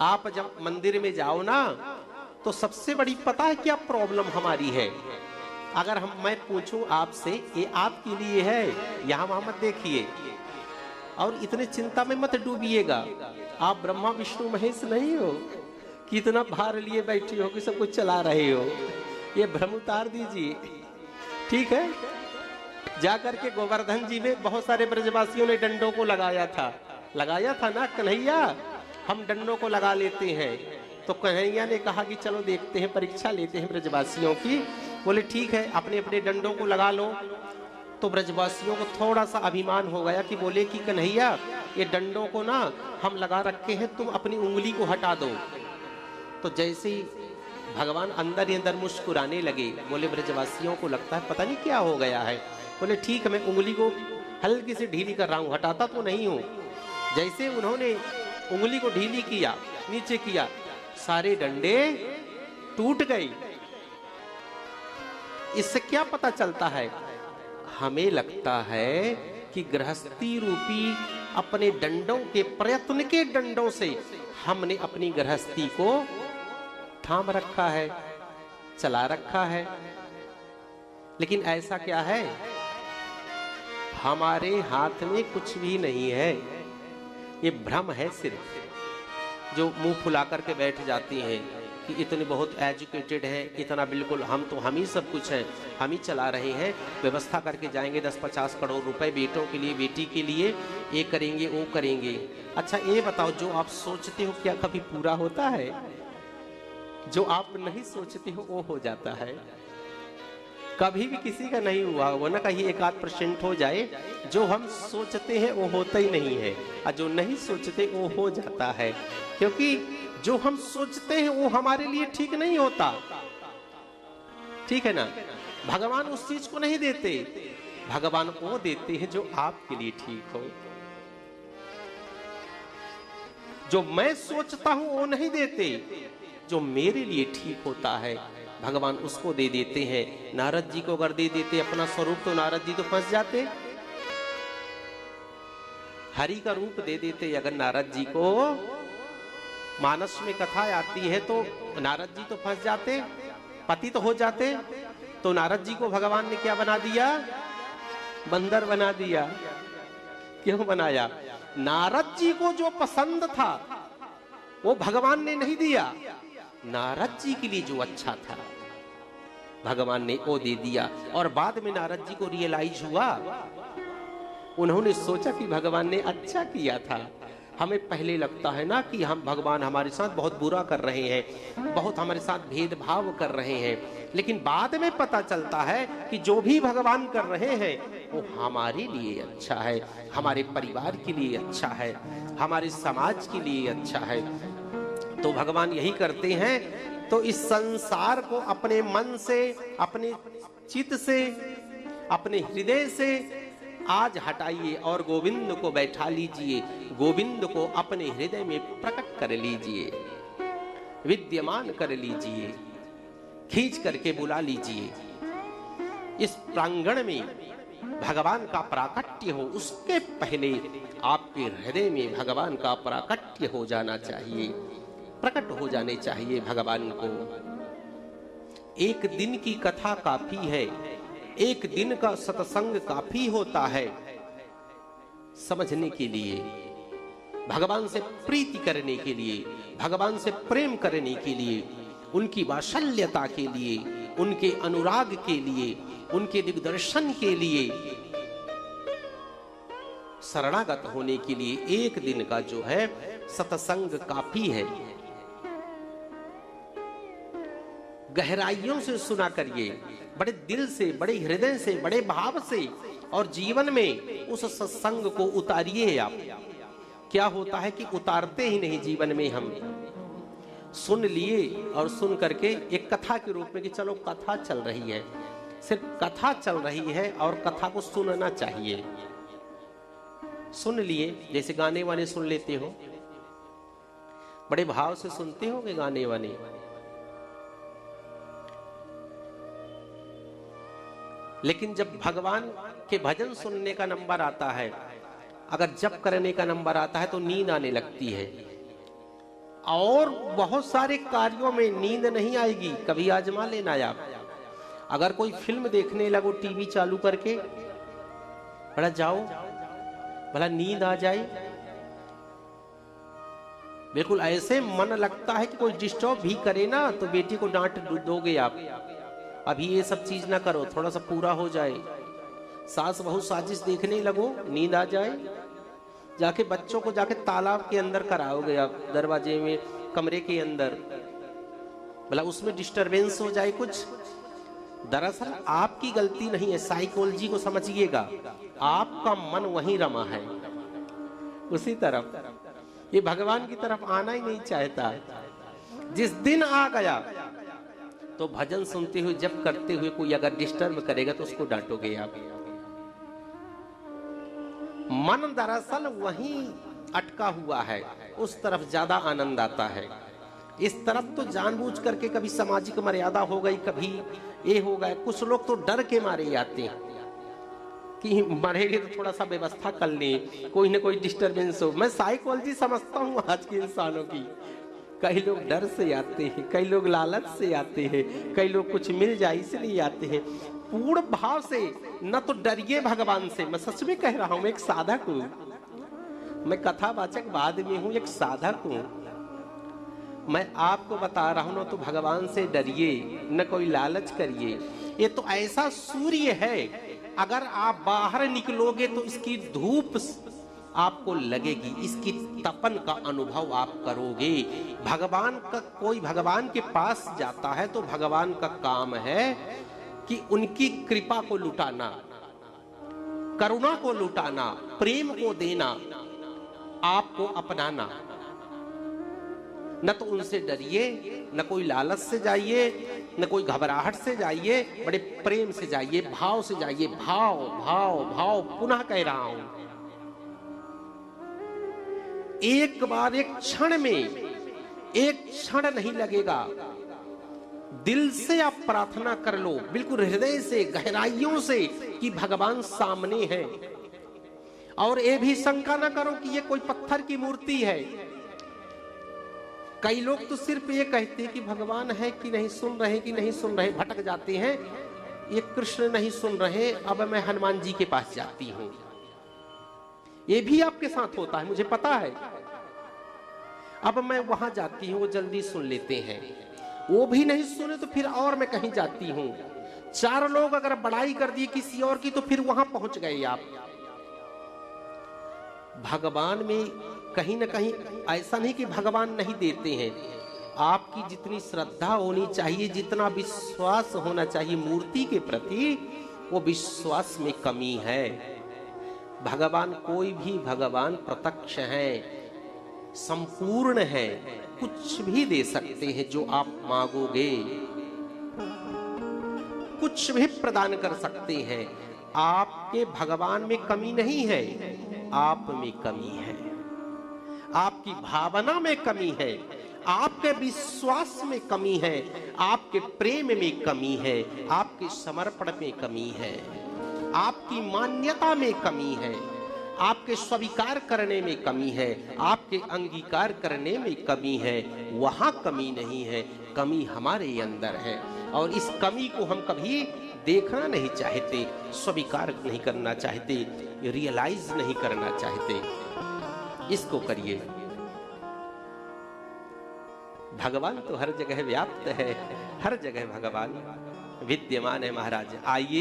आप जब मंदिर में जाओ ना तो सबसे बड़ी पता है क्या प्रॉब्लम हमारी है? अगर मैं पूछूं आपसे, ये आपके लिए है, यहां वहां मत देखिए और इतने चिंता में मत डूबिएगा। आप ब्रह्मा विष्णु महेश नहीं हो कि इतना भार लिए बैठी हो कि सब कुछ चला रहे हो। ये भ्रम उतार दीजिए, ठीक है? जाकर के गोवर्धन जी में बहुत सारे ब्रजवासियों ने डंडों को लगाया था ना कन्हैया, हम डंडों को लगा लेते हैं। तो कन्हैया ने कहा कि चलो देखते हैं, परीक्षा लेते हैं ब्रजवासियों की। बोले ठीक है, अपने अपने डंडों को लगा लो। तो ब्रजवासियों को थोड़ा सा अभिमान हो गया कि बोले कि कन्हैया ये डंडों को ना हम लगा रखे हैं, तुम अपनी उंगली को हटा दो। तो जैसे ही भगवान अंदर ही अंदर मुस्कुराने लगे, बोले ब्रजवासियों को लगता है पता नहीं क्या हो गया है। बोले ठीक है, मैं उंगली को हल्की से ढीली कर रहा हूं, हटाता तो नहीं हूं। जैसे उन्होंने उंगली को ढीली किया, नीचे किया, सारे डंडे टूट गए। इससे क्या पता चलता है? हमें लगता है कि गृहस्थी रूपी अपने डंडों के प्रयत्न के डंडों से हमने अपनी गृहस्थी को थाम रखा है, चला रखा है। लेकिन ऐसा क्या है? हमारे हाथ में कुछ भी नहीं है। ये भ्रम है सिर्फ, जो मुंह फुला करके बैठ जाती हैं कि इतने बहुत एजुकेटेड हैं, इतना बिल्कुल हम ही सब कुछ हैं, हम ही चला रहे हैं, व्यवस्था करके जाएंगे 10-50 करोड़ रुपए बेटों के लिए, बेटी के लिए, ये करेंगे वो करेंगे। अच्छा ये बताओ, जो आप सोचते हो क्या कभी पूरा होता है? जो आप नहीं सोचते हो वो हो जाता है। कभी भी किसी का नहीं हुआ वो ना, कहीं 1-8% हो जाए। जो हम सोचते हैं वो होता ही नहीं है, और जो नहीं सोचते वो हो जाता है। क्योंकि जो हम सोचते हैं वो हमारे लिए ठीक नहीं होता, ठीक है ना? भगवान उस चीज को नहीं देते, भगवान वो देते हैं जो आपके लिए ठीक हो। जो मैं सोचता हूं वो नहीं देते, जो मेरे लिए ठीक होता है भगवान उसको दे देते हैं। नारद जी को अगर दे देते अपना स्वरूप तो नारद जी तो फंस जाते। हरि का रूप दे देते अगर नारद जी को, मानस में कथा आती है तो नारद जी तो फंस जाते, पतित तो हो जाते। तो नारद जी को भगवान ने क्या बना दिया? बंदर बना दिया। क्यों बनाया? नारद जी को जो पसंद था वो भगवान ने नहीं दिया, नारद जी के लिए जो अच्छा था भगवान ने वो दे दिया। और बाद में नारद जी को रियलाइज हुआ, उन्होंने सोचा कि भगवान ने अच्छा किया था। हमें पहले लगता है ना कि हम भगवान हमारे साथ बहुत बुरा कर रहे हैं, बहुत हमारे साथ भेदभाव कर रहे हैं, लेकिन बाद में पता चलता है कि जो भी भगवान कर रहे हैं वो हमारे लिए अच्छा है, हमारे परिवार के लिए अच्छा है, हमारे समाज के लिए अच्छा है। तो भगवान यही करते हैं। तो इस संसार को अपने मन से, अपने चित्त से, अपने हृदय से आज हटाइए और गोविंद को बैठा लीजिए, गोविंद को अपने हृदय में प्रकट कर लीजिए, विद्यमान कर लीजिए, खींच करके बुला लीजिए। इस प्रांगण में भगवान का प्राकट्य हो, उसके पहले आपके हृदय में भगवान का प्राकट्य हो जाना चाहिए, प्रकट हो जाने चाहिए भगवान को। एक दिन की कथा काफी है, एक दिन का सत्संग काफी होता है समझने के लिए, भगवान से प्रीति करने के लिए, भगवान से प्रेम करने के लिए, उनकी वात्सल्यता के लिए, उनके अनुराग के लिए, उनके दिग्दर्शन के लिए, शरणागत होने के लिए एक दिन का जो है सत्संग काफी है। गहराइयों से सुना करिए, बड़े दिल से, बड़े हृदय से, बड़े भाव से, और जीवन में उस सत्संग को उतारिए आप। क्या होता है कि उतारते ही नहीं जीवन में। हम सुन लिए और सुन करके एक कथा के रूप में कि चलो कथा चल रही है, सिर्फ कथा चल रही है और कथा को सुनना चाहिए। सुन लिए, जैसे गाने वाने सुन लेते हो, बड़े भाव से सुनते हो गाने वाने, लेकिन जब भगवान के भजन सुनने का नंबर आता है, अगर जप करने का नंबर आता है तो नींद आने लगती है। और बहुत सारे कार्यों में नींद नहीं आएगी। कभी आजमा लेना आप, अगर कोई फिल्म देखने लगो टीवी चालू करके, बड़ा जाओ भला नींद आ जाए, बिल्कुल ऐसे मन लगता है कि कोई डिस्टर्ब भी करे ना तो बेटी को डांट दोगे आप, अभी ये सब चीज ना करो, थोड़ा सा पूरा हो जाए। सास बहू साजिश देखने लगो, नींद आ जाए, जाके बच्चों को जाके तालाब के अंदर कराओगे आप, दरवाजे में, कमरे के अंदर, भला उसमें डिस्टरबेंस हो जाए कुछ। दरअसल आपकी गलती नहीं है, साइकोलॉजी को समझिएगा, आपका मन वहीं रमा है, उसी तरफ, ये भगवान की तरफ आना ही नहीं चाहता। जिस दिन आ गया तो भजन सुनते हुए जब करते हुए कोई अगर डिस्टर्ब करेगा तो उसको डांटोगे आप। मन दरअसल वहीं अटका हुआ है, उस तरफ ज्यादा आनंद आता है। इस तरफ तो जानबूझ करके कभी सामाजिक मर्यादा हो गई, कभी ये हो गया। कुछ लोग तो डर के मारे आते हैं कि मरेंगे तो थोड़ा सा व्यवस्था कर ले, कोई ना कोई डिस्टरबेंस हो। मैं साइकोलॉजी समझता हूँ आज के इंसानों की। कई लोग डर से आते हैं, कई लोग लालच से आते हैं, कई लोग कुछ मिल जाए इसलिए आते हैं। पूर्ण भाव से न तो डरिए भगवान से, मैं सच में कह रहा हूँ, एक साधक हूँ, मैं कथावाचक बाद में हूँ, एक साधक हूँ। मैं आपको बता रहा हूँ, ना तो भगवान से डरिए, न कोई लालच करिए। ये तो ऐसा सूर्य है, अगर आप बाहर निकलोगे तो इसकी धूप आपको लगेगी, इसकी तपन का अनुभव आप करोगे। भगवान का, कोई भगवान के पास जाता है तो भगवान का काम है कि उनकी कृपा को लुटाना, करुणा को लुटाना, प्रेम को देना, आपको अपनाना। न तो उनसे डरिए, न कोई लालच से जाइए, न कोई घबराहट से जाइए, बड़े प्रेम से जाइए, भाव से जाइए। भाव भाव भाव, पुनः कह रहा हूं, एक बार, एक क्षण में, एक क्षण नहीं लगेगा, दिल से आप प्रार्थना कर लो, बिल्कुल हृदय से, गहराइयों से, कि भगवान सामने है। और ये भी शंका ना करो कि ये कोई पत्थर की मूर्ति है। कई लोग तो सिर्फ ये कहते हैं कि भगवान है कि नहीं, सुन रहे कि नहीं सुन रहे, भटक जाते हैं। ये कृष्ण नहीं सुन रहे, अब मैं हनुमान जी के पास जाती हूं। ये भी आपके साथ होता है, मुझे पता है। अब मैं वहां जाती हूं, वो जल्दी सुन लेते हैं। वो भी नहीं सुने तो फिर और मैं कहीं जाती हूं। चार लोग अगर बड़ाई कर दिए किसी और की तो फिर वहां पहुंच गए आप। भगवान में कहीं ना कहीं ऐसा नहीं कि भगवान नहीं देते हैं, आपकी जितनी श्रद्धा होनी चाहिए, जितना विश्वास होना चाहिए मूर्ति के प्रति, वो विश्वास में कमी है। भगवान, कोई भी भगवान प्रत्यक्ष है, संपूर्ण है, कुछ भी दे सकते हैं जो आप मांगोगे, कुछ भी प्रदान कर सकते हैं। आपके भगवान में कमी नहीं है, आप में कमी है, आपकी भावना में कमी है, आपके विश्वास में कमी है, आपके प्रेम में कमी है, आपके समर्पण में कमी है, आपकी मान्यता में कमी है, आपके स्वीकार करने में कमी है, आपके अंगीकार करने में कमी है। वहां कमी नहीं है, कमी हमारे अंदर है। और इस कमी को हम कभी देखना नहीं चाहते, स्वीकार नहीं करना चाहते, रियलाइज नहीं करना चाहते। इसको करिए। भगवान तो हर जगह व्याप्त है, हर जगह भगवान विद्यमान है। महाराज आइए